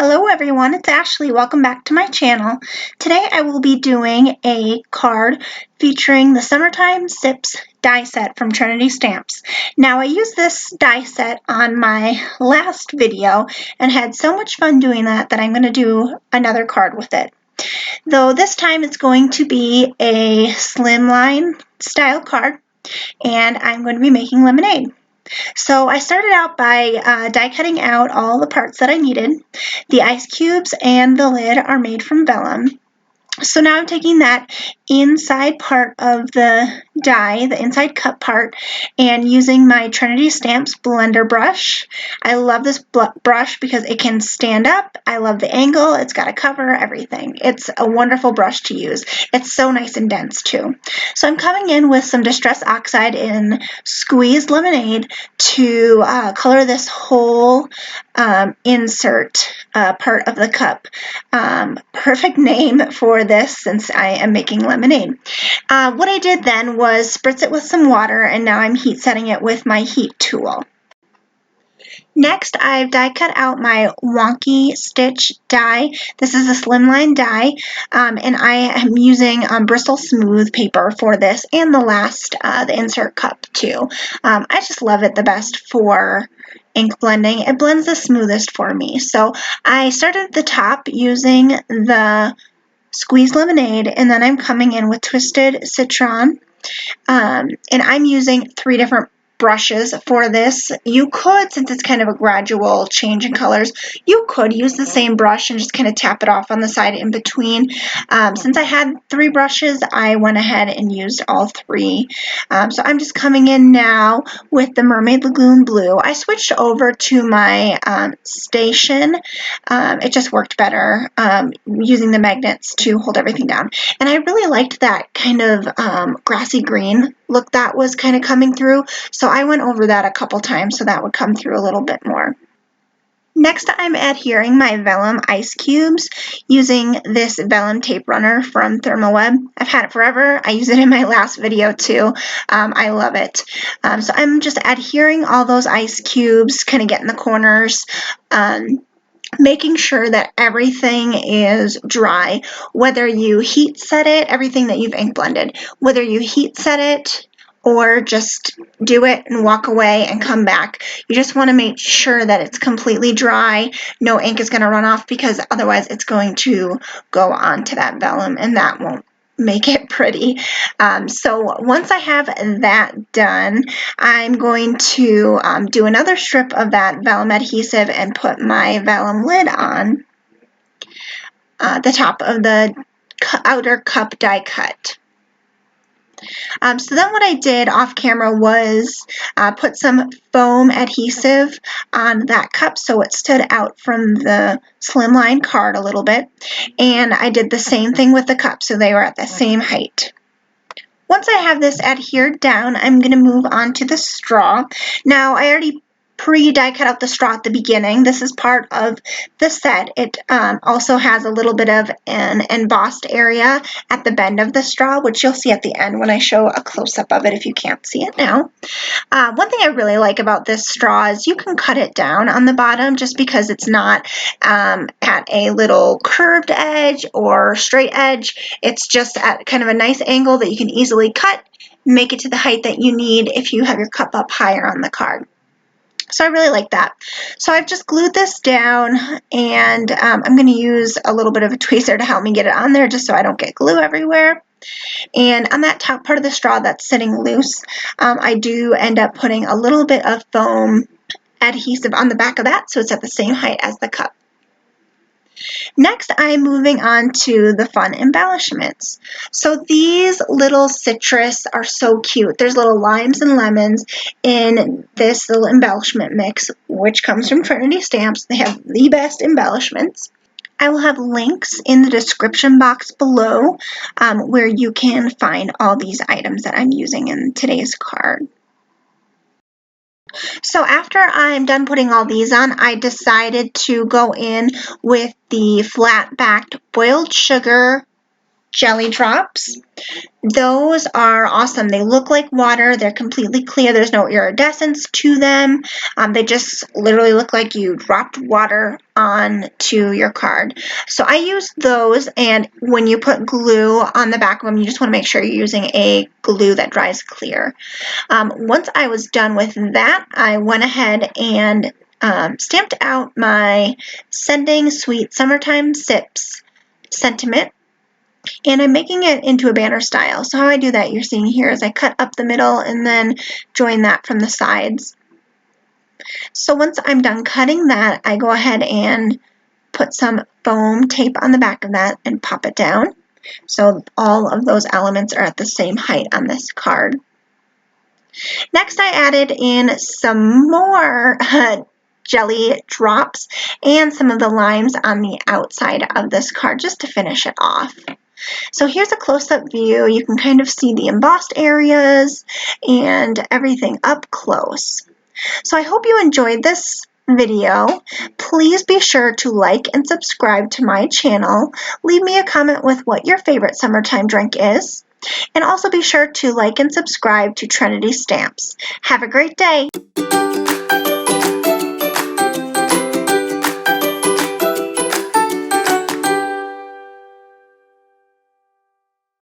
Hello everyone, it's Ashley. Welcome back to my channel. Today I will be doing a card featuring the Summertime Sips die set from Trinity Stamps. Now I used this die set on my last video and had so much fun doing that I'm going to do another card with it. Though this time it's going to be a slimline style card and I'm going to be making lemonade. So I started out by die cutting out all the parts that I needed. The ice cubes and the lid are made from vellum. So now I'm taking that inside part of the die, the inside cup part, and using my Trinity Stamps blender brush. I love this brush because it can stand up. I love the angle. It's got a cover, everything. It's a wonderful brush to use. It's so nice and dense too. So I'm coming in with some Distress Oxide in Squeezed Lemonade to color this whole insert part of the cup. Perfect name for this since I am making lemonade. What I did then was spritz it with some water, and now I'm heat setting it with my heat tool. Next, I've die cut out my wonky stitch die. This is a slimline die, and I am using Bristol Smooth paper for this and the insert cup too. I just love it the best for ink blending. It blends the smoothest for me. So I started at the top using the Squeezed Lemonade, and then I'm coming in with Twisted Citron, and I'm using 3 different brushes for this. You could, since it's kind of a gradual change in colors, you could use the same brush and just kind of tap it off on the side in between. Since I had 3 brushes, I went ahead and used all 3. So I'm just coming in now with the Mermaid Lagoon Blue. I switched over to my station. It just worked better using the magnets to hold everything down. And I really liked that kind of grassy green look that was kind of coming through. So I went over that a couple times so that would come through a little bit more. Next, I'm adhering my vellum ice cubes using this vellum tape runner from Thermoweb. I've had it forever. I used it in my last video too. I love it. So I'm just adhering all those ice cubes, kind of getting the corners, making sure that everything is dry, whether you heat set it, everything that you've ink blended, whether you heat set it or just do it and walk away and come back. You just want to make sure that it's completely dry. No ink is going to run off because otherwise it's going to go onto that vellum and that won't make it pretty. So once I have that done, I'm going to do another strip of that vellum adhesive and put my vellum lid on the top of the outer cup die cut. So then what I did off camera was put some foam adhesive on that cup so it stood out from the slimline card a little bit, and I did the same thing with the cup so they were at the same height. Once I have this adhered down, I'm going to move on to the straw. Now I already pre-die cut out the straw at the beginning. This is part of the set. It also has a little bit of an embossed area at the bend of the straw, which you'll see at the end when I show a close-up of it if you can't see it now. One thing I really like about this straw is you can cut it down on the bottom just because it's not at a little curved edge or straight edge. It's just at kind of a nice angle that you can easily cut, make it to the height that you need if you have your cup up higher on the card. So I really like that. So I've just glued this down, and I'm going to use a little bit of a tweezer to help me get it on there just so I don't get glue everywhere. And on that top part of the straw that's sitting loose, I do end up putting a little bit of foam adhesive on the back of that so it's at the same height as the cup. Next, I'm moving on to the fun embellishments. So these little citrus are so cute. There's little limes and lemons in this little embellishment mix, which comes from Trinity Stamps. They have the best embellishments. I will have links in the description box below where you can find all these items that I'm using in today's card. So after I'm done putting all these on, I decided to go in with the flat-backed boiled sugar jelly drops. Those are awesome. They look like water. They're completely clear. There's no iridescence to them. They just literally look like you dropped water onto your card. So I use those, and when you put glue on the back of them, you just want to make sure you're using a glue that dries clear. Once I was done with that, I went ahead and stamped out my Sending Sweet Summertime Sips sentiment. And I'm making it into a banner style. So how I do that, you're seeing here, is I cut up the middle and then join that from the sides. So once I'm done cutting that, I go ahead and put some foam tape on the back of that and pop it down. So all of those elements are at the same height on this card. Next, I added in some more jelly drops and some of the limes on the outside of this card just to finish it off. So here's a close-up view. You can kind of see the embossed areas and everything up close. So I hope you enjoyed this video. Please be sure to like and subscribe to my channel. Leave me a comment with what your favorite summertime drink is. And also be sure to like and subscribe to Trinity Stamps. Have a great day!